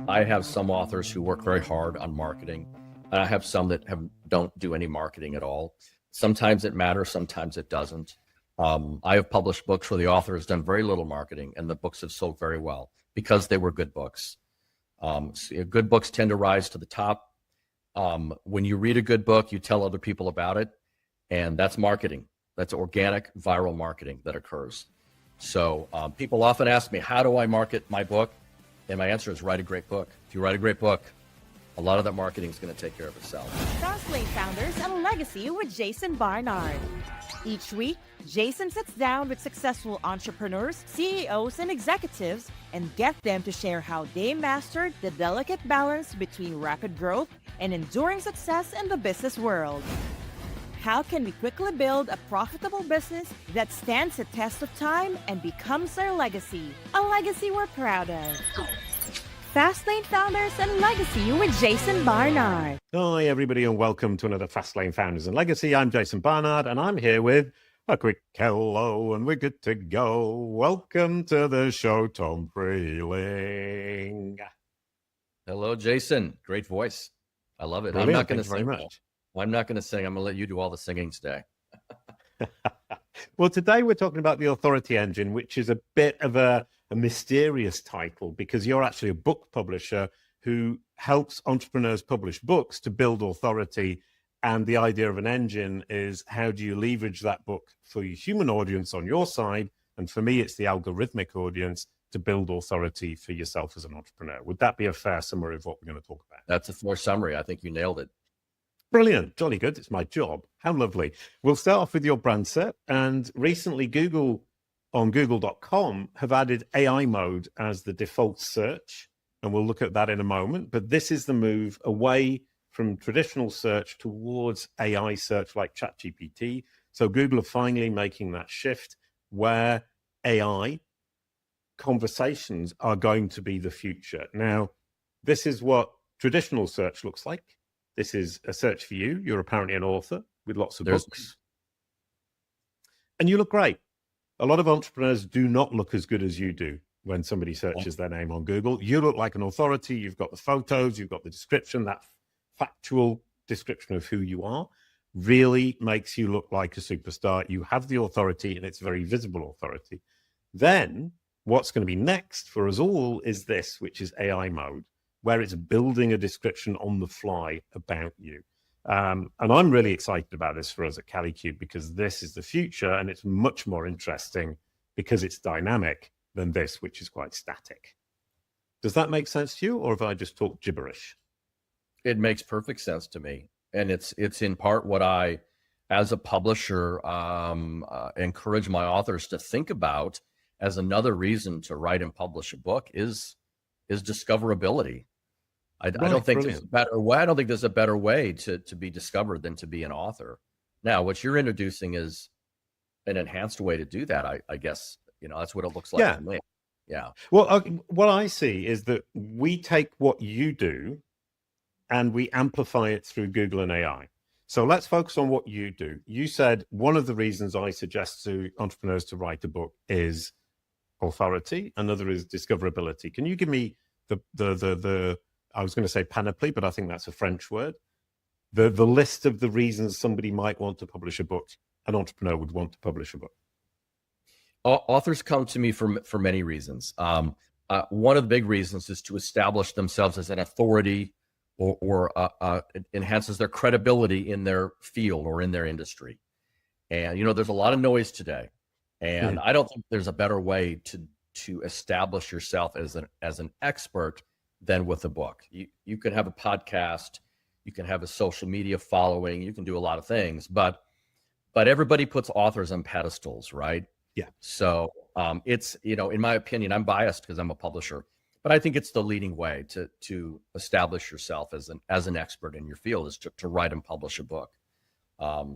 I have some authors who work very hard on marketing, and I have some that don't do any marketing at all. Sometimes it matters, sometimes it doesn't. I have published books where the author has done very little marketing, and the books have sold very well because they were good books. Good books tend to rise to the top. When you read a good book, you tell other people about it, and that's marketing. That's organic, viral marketing that occurs. So people often ask me, how do I market my book? And my answer is write a great book. If you write a great book, a lot of that marketing is going to take care of itself. Fastlane Founders and Legacy with Jason Barnard. Each week, Jason sits down with successful entrepreneurs, CEOs, and executives and get them to share how they mastered the delicate balance between rapid growth and enduring success in the business world. How can we quickly build a profitable business that stands the test of time and becomes our legacy? A legacy we're proud of. Fastlane Founders and Legacy with Jason Barnard. Hi, everybody, and welcome to another Fastlane Founders and Legacy. I'm Jason Barnard, and I'm here with a quick hello, and we're good to go. Welcome to the show, Tom Freiling. Hello, Jason. Great voice. I love it. Brilliant. I'm not going to Thank you sing. very much. I'm not going to sing. I'm going to let you do all the singing today. Well, today we're talking about the Authority Engine, which is a bit of a mysterious title because you're actually a book publisher who helps entrepreneurs publish books to build authority. And the idea of an engine is how do you leverage that book for your human audience on your side? And for me, it's the algorithmic audience to build authority for yourself as an entrepreneur. Would that be a fair summary of what we're going to talk about? That's a fair summary. I think you nailed it. Brilliant. Jolly good. It's my job. How lovely. We'll start off with your brand set. And recently, Google on google.com have added AI mode as the default search. And we'll look at that in a moment. But this is the move away from traditional search towards AI search like ChatGPT. So Google are finally making that shift where AI conversations are going to be the future. Now, this is what traditional search looks like. This is a search for you. You're apparently an author with lots of books. And you look great. A lot of entrepreneurs do not look as good as you do when somebody searches their name on Google. You look like an authority. You've got the photos. You've got the description. That factual description of who you are really makes you look like a superstar. You have the authority, and it's very visible authority. Then what's going to be next for us all is this, which is AI mode, where it's building a description on the fly about you. And I'm really excited about this for us at CaliCube because this is the future and it's much more interesting because it's dynamic than this, which is quite static. Does that make sense to you, or have I just talked gibberish? It makes perfect sense to me. And it's in part what I, as a publisher, encourage my authors to think about as another reason to write and publish a book is discoverability. I don't think there's a better way. I don't think there's a better way to be discovered than to be an author. Now, what you're introducing is an enhanced way to do that. I guess, that's what it looks like to me. Yeah. Well, what I see is that we take what you do and we amplify it through Google and AI. So let's focus on what you do. You said one of the reasons I suggest to entrepreneurs to write a book is authority. Another is discoverability. Can you give me the I was going to say panoply, but I think that's a French word. The list of the reasons somebody might want to publish a book, an entrepreneur would want to publish a book. Authors come to me for many reasons. One of the big reasons is to establish themselves as an authority or it enhances their credibility in their field or in their industry. And, there's a lot of noise today. And I don't think there's a better way to establish yourself as an expert than with a book. You can have a podcast, you can have a social media following, you can do a lot of things, but everybody puts authors on pedestals, right? Yeah. So it's, in my opinion, I'm biased because I'm a publisher, but I think it's the leading way to establish yourself as an expert in your field is to write and publish a book.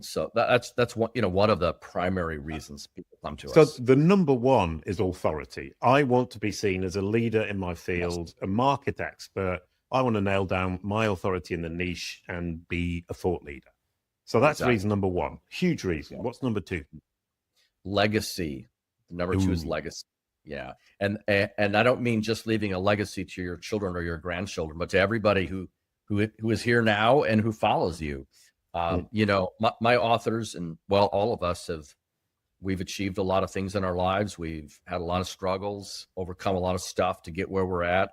So that's one of the primary reasons people come to us. So the number one is authority. I want to be seen as a leader in my field, a market expert. I want to nail down my authority in the niche and be a thought leader. So that's reason number one. Huge reason. What's number two? Legacy. Number two is legacy. Yeah. And I don't mean just leaving a legacy to your children or your grandchildren, but to everybody who is here now and who follows you. You know, my authors and, well, all of us we've achieved a lot of things in our lives. We've had a lot of struggles, overcome a lot of stuff to get where we're at.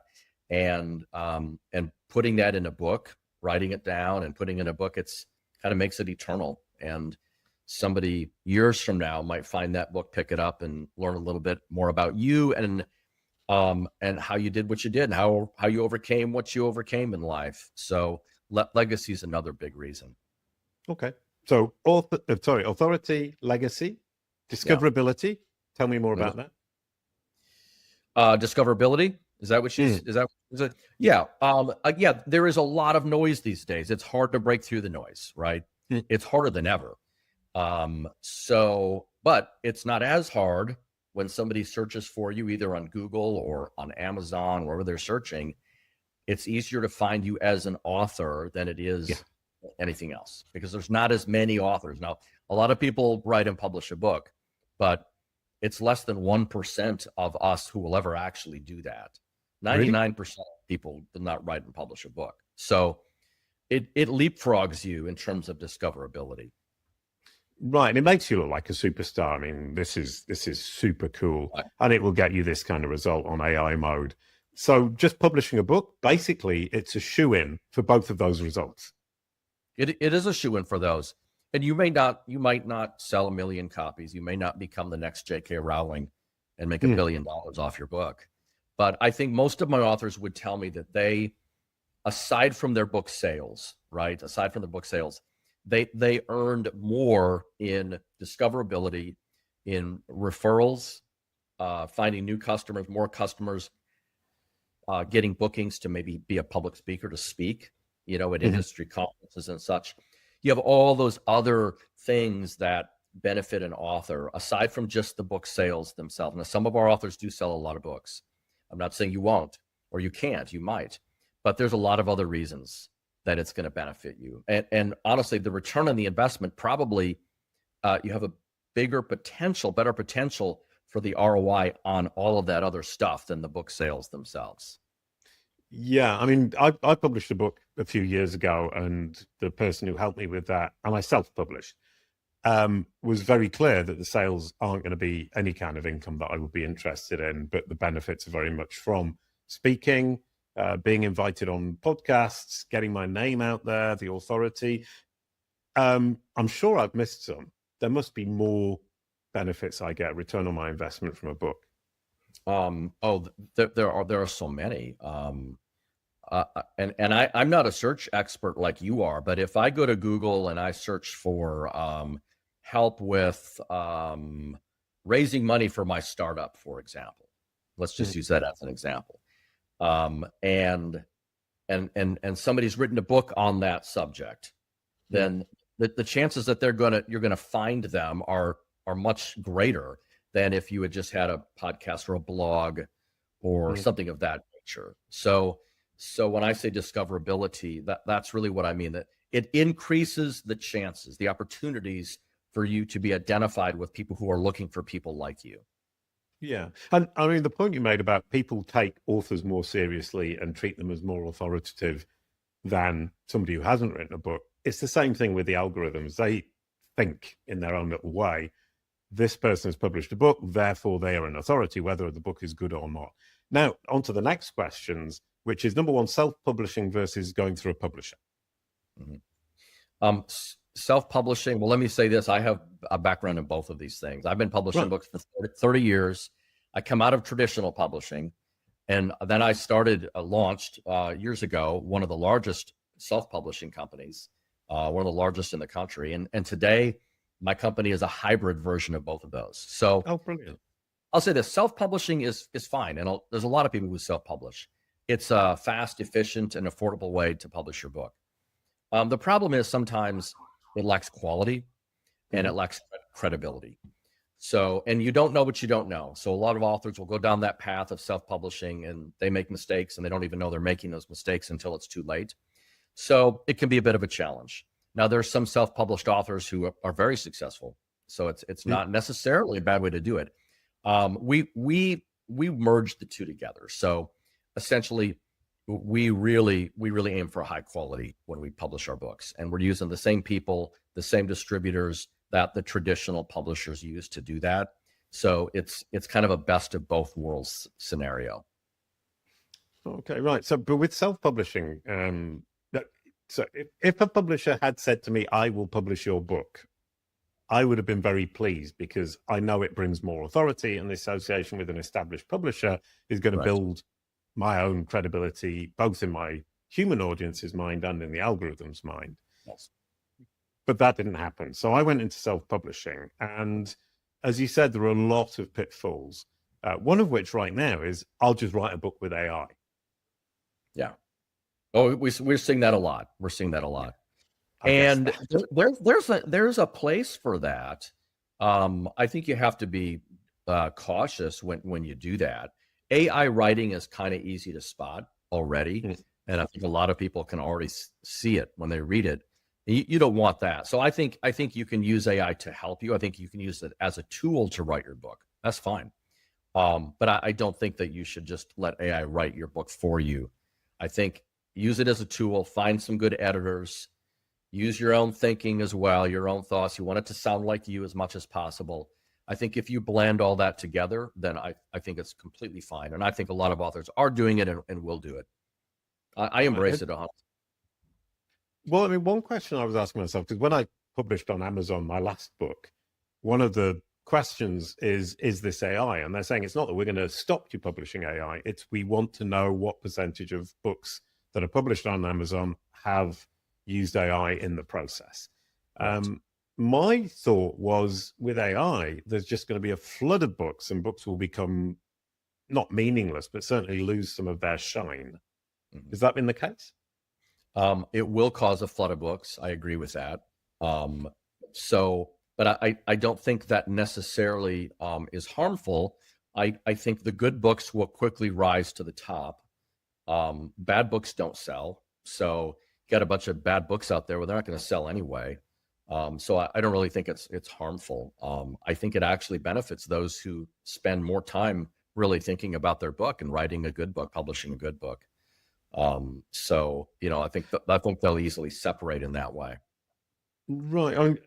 And putting that in a book, writing it down and putting it in a book, it's kind of makes it eternal. And somebody years from now might find that book, pick it up and learn a little bit more about you and how you did what you did and how you overcame what you overcame in life. So legacy is another big reason. Okay. So authority, legacy, discoverability. Yeah. Tell me more about that. Discoverability. Is that what she's, is it? Yeah. Yeah, there is a lot of noise these days. It's hard to break through the noise, right? It's harder than ever. But it's not as hard when somebody searches for you either on Google or on Amazon, wherever they're searching. It's easier to find you as an author than it is anything else, because there's not as many authors. Now, a lot of people write and publish a book, but it's less than 1% of us who will ever actually do that. 99% of people do not write and publish a book. So it leapfrogs you in terms of discoverability. Right. And it makes you look like a superstar. I mean, this is super cool. Right. And it will get you this kind of result on AI mode. So just publishing a book, basically it's a shoe-in for both of those results. It is a shoe-in for those. And you might not sell 1 million copies. You may not become the next J.K. Rowling and make $1 billion off your book. But I think most of my authors would tell me that they, aside from their book sales, right? Aside from the book sales, they earned more in discoverability, in referrals, finding new customers, more customers, getting bookings to maybe be a public speaker to speak, you know, at industry conferences and such. You have all those other things that benefit an author aside from just the book sales themselves. Now, some of our authors do sell a lot of books. I'm not saying you won't or you can't, you might, but there's a lot of other reasons that it's going to benefit you. And honestly, the return on the investment, probably you have a better potential for the ROI on all of that other stuff than the book sales themselves. Yeah, I mean, I published a book a few years ago, and the person who helped me with that, and I self-published, was very clear that the sales aren't going to be any kind of income that I would be interested in, but the benefits are very much from speaking, being invited on podcasts, getting my name out there, the authority. I'm sure I've missed some. There must be more benefits I get, return on my investment from a book. There are so many. And I'm not a search expert like you are, but if I go to Google and I search for help with raising money for my startup, for example, let's just use that as an example. And somebody's written a book on that subject, then the chances that you're gonna find them are much greater than if you had just had a podcast or a blog or something of that nature. So when I say discoverability, that's really what I mean, that it increases the chances, the opportunities for you to be identified with people who are looking for people like you. Yeah. And I mean, the point you made about people take authors more seriously and treat them as more authoritative than somebody who hasn't written a book. It's the same thing with the algorithms. They think in their own little way, this person has published a book, therefore they are an authority, whether the book is good or not. Now, on to the next questions, which is number one, self-publishing versus going through a publisher. Self-publishing, well, let me say this. I have a background in both of these things. I've been publishing books for 30 years. I come out of traditional publishing, and then I launched years ago, one of the largest self-publishing companies, one of the largest in the country. And today, my company is a hybrid version of both of those. So brilliant. I'll say this, self-publishing is fine. And there's a lot of people who self-publish. It's a fast, efficient, and affordable way to publish your book. The problem is sometimes it lacks quality and it lacks credibility. So, and you don't know what you don't know. So a lot of authors will go down that path of self-publishing and they make mistakes and they don't even know they're making those mistakes until it's too late. So it can be a bit of a challenge. Now, there's some self-published authors who are very successful. So it's not necessarily a bad way to do it. We we merged the two together. So essentially, we really aim for high quality when we publish our books, and we're using the same people, the same distributors that the traditional publishers use to do that. So it's kind of a best of both worlds scenario. Okay, right. So, but with self-publishing, so if a publisher had said to me, "I will publish your book," I would have been very pleased because I know it brings more authority, and the association with an established publisher is going to build my own credibility, both in my human audience's mind and in the algorithm's mind. Yes. But that didn't happen. So I went into self-publishing. And as you said, there are a lot of pitfalls. One of which right now is I'll just write a book with AI. Yeah. Oh, we're seeing that a lot. We're seeing that a lot. And there's a place for that. I think you have to be cautious when you do that. AI writing is kind of easy to spot already, and I think a lot of people can already see it when they read it. You don't want that. So I think you can use AI to help you. I think you can use it as a tool to write your book. That's fine. But I don't think that you should just let AI write your book for you. I think use it as a tool, find some good editors, use your own thinking as well, your own thoughts. You want it to sound like you as much as possible. I think if you blend all that together, then I think it's completely fine. And I think a lot of authors are doing it and will do it. I embrace it. Well, I mean, one question I was asking myself, because when I published on Amazon my last book, one of the questions is this AI? And they're saying it's not that we're going to stop you publishing AI. It's we want to know what percentage of books that are published on Amazon have used AI in the process. My thought was with AI, there's just going to be a flood of books and books will become not meaningless, but certainly lose some of their shine. Has that been the case? It will cause a flood of books. I agree with that. But I don't think that necessarily is harmful. I think the good books will quickly rise to the top. Bad books don't sell. So you got a bunch of bad books out there, well, they're not going to sell anyway. So I don't really think it's harmful. I think it actually benefits those who spend more time really thinking about their book and writing a good book, publishing a good book. So, I think they'll easily separate in that way. Right.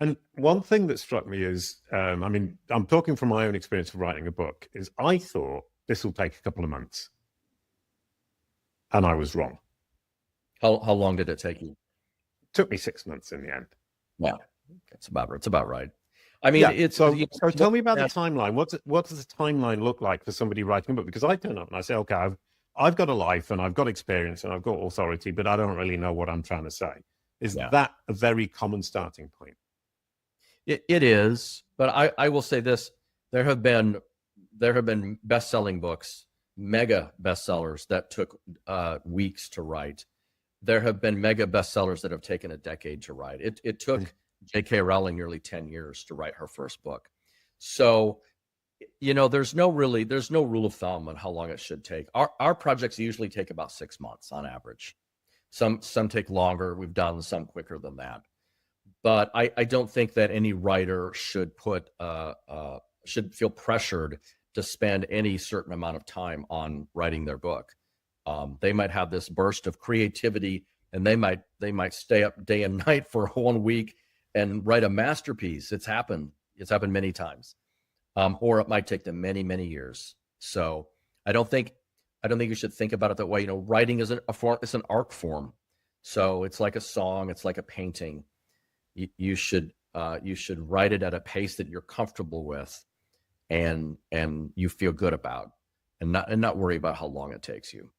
And one thing that struck me is, I'm talking from my own experience of writing a book, is I thought this will take a couple of months. And I was wrong. How long did it take you? It took me 6 months in the end. Yeah, it's about right. I mean, so tell me about the timeline. What does the timeline look like for somebody writing a book? Because I turn up and I say, okay, I've got a life and I've got experience and I've got authority, but I don't really know what I'm trying to say. Is that a very common starting point? It is, but I will say this: there have been best-selling books, mega bestsellers that took weeks to write. There have been mega bestsellers that have taken a decade to write. It took J.K. Rowling nearly 10 years to write her first book. So, there's no rule of thumb on how long it should take. Our projects usually take about 6 months on average. Some take longer. We've done some quicker than that. But I don't think that any writer should should feel pressured to spend any certain amount of time on writing their book. They might have this burst of creativity, and they might stay up day and night for 1 week and write a masterpiece. It's happened many times, or it might take them many, many years. So I don't think you should think about it that way. Writing is it's an art form, so it's like a song, it's like a painting. You should write it at a pace that you're comfortable with, and you feel good about, and not worry about how long it takes you.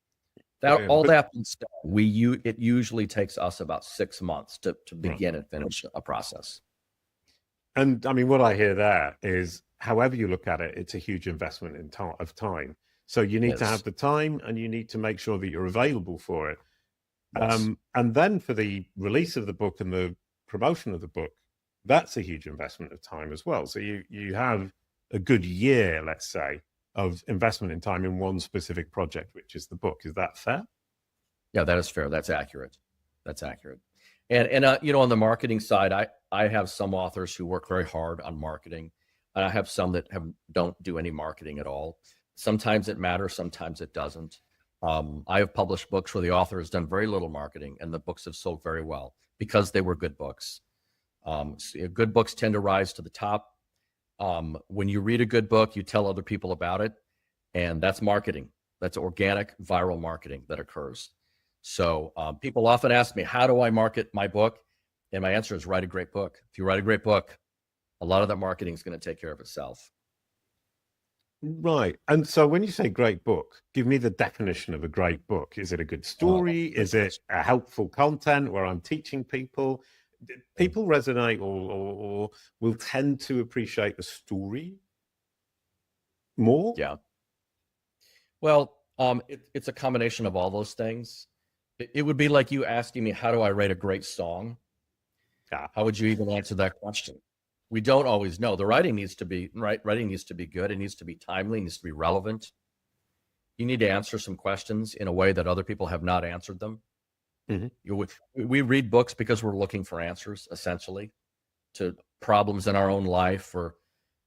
That being said, it usually takes us about 6 months to begin and finish a process. And I mean, what I hear there is, however you look at it, it's a huge investment of time. So you need to have the time, and you need to make sure that you're available for it. Yes. And then for the release of the book and the promotion of the book, that's a huge investment of time as well. So you have a good year, let's say, of investment in time in one specific project, which is the book. Is that fair? Yeah, that is fair. That's accurate. And on the marketing side, I have some authors who work very hard on marketing, and I have some that don't do any marketing at all. Sometimes it matters, sometimes it doesn't. I have published books where the author has done very little marketing and the books have sold very well because they were good books. Good books tend to rise to the top. When you read a good book, you tell other people about it, and that's marketing. That's organic, viral marketing that occurs. So people often ask me, how do I market my book? And my answer is write a great book. If you write a great book, a lot of that marketing is going to take care of itself. Right. And so when you say great book, give me the definition of a great book. Is it a good story? Is it a helpful content where I'm teaching people? People resonate or will tend to appreciate the story more? Yeah. Well, it's a combination of all those things. It would be like you asking me, how do I write a great song? Yeah. How would you even answer that question? We don't always know. The writing needs to be right. Writing needs to be good. It needs to be timely. It needs to be relevant. You need to answer some questions in a way that other people have not answered them. Mm-hmm. We read books because we're looking for answers, essentially, to problems in our own life or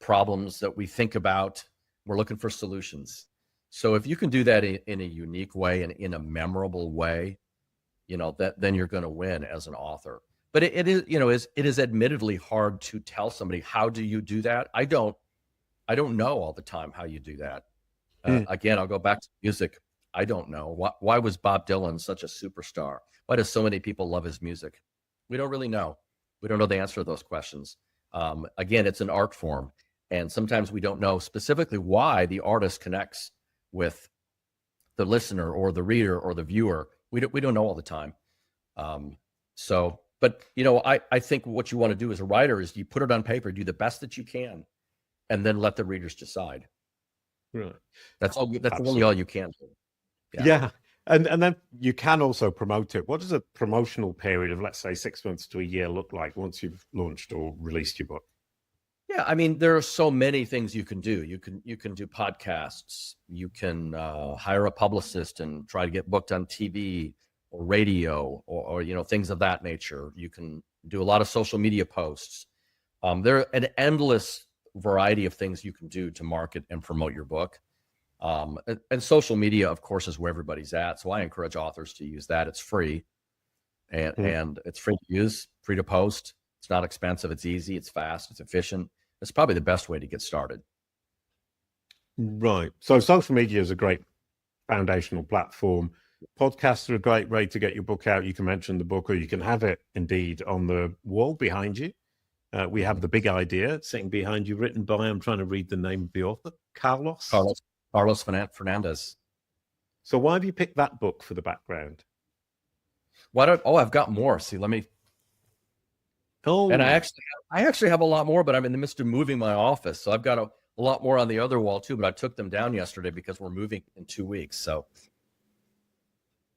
problems that we think about. We're looking for solutions. So if you can do that in a unique way and in a memorable way, then you're going to win as an author. But it is admittedly hard to tell somebody, how do you do that? I don't know all the time how you do that. Again, I'll go back to music. I don't know. Why was Bob Dylan such a superstar? Why do so many people love his music? We don't really know. We don't know the answer to those questions. Again, it's an art form. And sometimes we don't know specifically why the artist connects with the listener or the reader or the viewer. We don't know all the time. But I think what you want to do as a writer is you put it on paper, do the best that you can, and then let the readers decide. Right. That's all. That's really all you can do. Yeah. And then you can also promote it. What does a promotional period of, let's say, 6 months to a year look like once you've launched or released your book? Yeah, I mean, there are so many things you can do. You can do podcasts. You can hire a publicist and try to get booked on TV or radio or things of that nature. You can do a lot of social media posts. There are an endless variety of things you can do to market and promote your book. And social media, of course, is where everybody's at. So I encourage authors to use that. It's free and it's free to use, free to post. It's not expensive. It's easy. It's fast. It's efficient. It's probably the best way to get started. Right. So social media is a great foundational platform. Podcasts are a great way to get your book out. You can mention the book, or you can have it indeed on the wall behind you. We have The Big Idea sitting behind you, written by, I'm trying to read the name of the author, Carlos Fernandez. So why have you picked that book for the background? I've got more. See, let me. Oh, and I actually have a lot more, but I'm in the midst of moving my office, so I've got a lot more on the other wall too. But I took them down yesterday because we're moving in 2 weeks. So,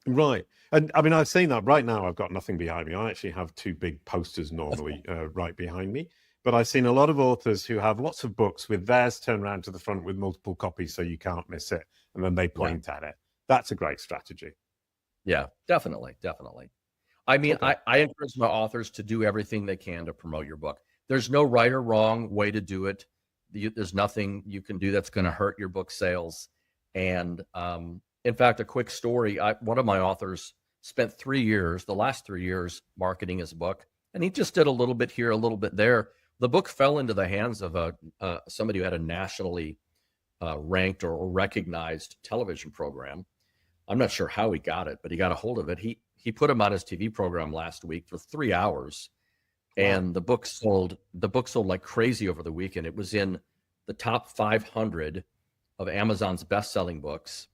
right, and I mean, I've seen that. Right now, I've got nothing behind me. I actually have two big posters normally right behind me. But I've seen a lot of authors who have lots of books with theirs turned around to the front with multiple copies, so you can't miss it, and then they point at it. That's a great strategy. Yeah, definitely. I mean, okay. I encourage my authors to do everything they can to promote your book. There's no right or wrong way to do it. There's nothing you can do that's going to hurt your book sales. And in fact, a quick story, one of my authors spent the last 3 years marketing his book, and he just did a little bit here, a little bit there. The book fell into the hands of somebody who had a nationally ranked or recognized television program. I'm not sure how he got it, but he got a hold of it. He put him on his TV program last week for 3 hours, and the book sold like crazy over the weekend. It was in the top 500 of Amazon's best-selling books.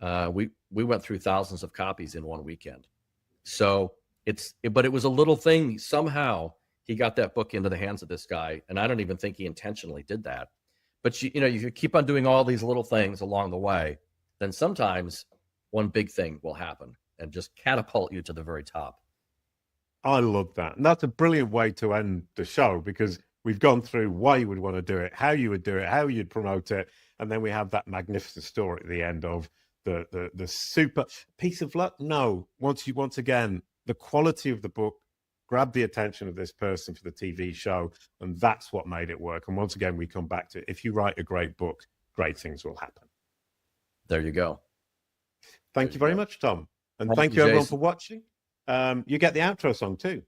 We went through thousands of copies in one weekend. So but it was a little thing. Somehow he got that book into the hands of this guy, and I don't even think he intentionally did that. But you keep on doing all these little things along the way, then sometimes one big thing will happen and just catapult you to the very top. I love that. And that's a brilliant way to end the show, because we've gone through why you would want to do it, how you would do it, how you'd promote it. And then we have that magnificent story at the end of the super piece of luck. No, once again, the quality of the book grabbed the attention of this person for the TV show. And that's what made it work. And once again, we come back to, if you write a great book, great things will happen. there you go. Thank you very much, Tom. And Thank thank you, you, everyone, Jason. for watching. You get the outro song too.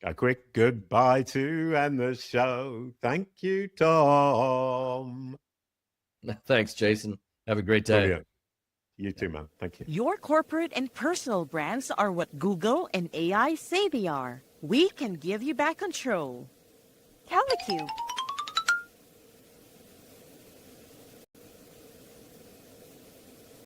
A quick goodbye to end the show. Thank you, Tom. Thanks, Jason. Have a great day. Brilliant. You too, man. Thank you. Your corporate and personal brands are what Google and AI say they are. We can give you back control. Telecube.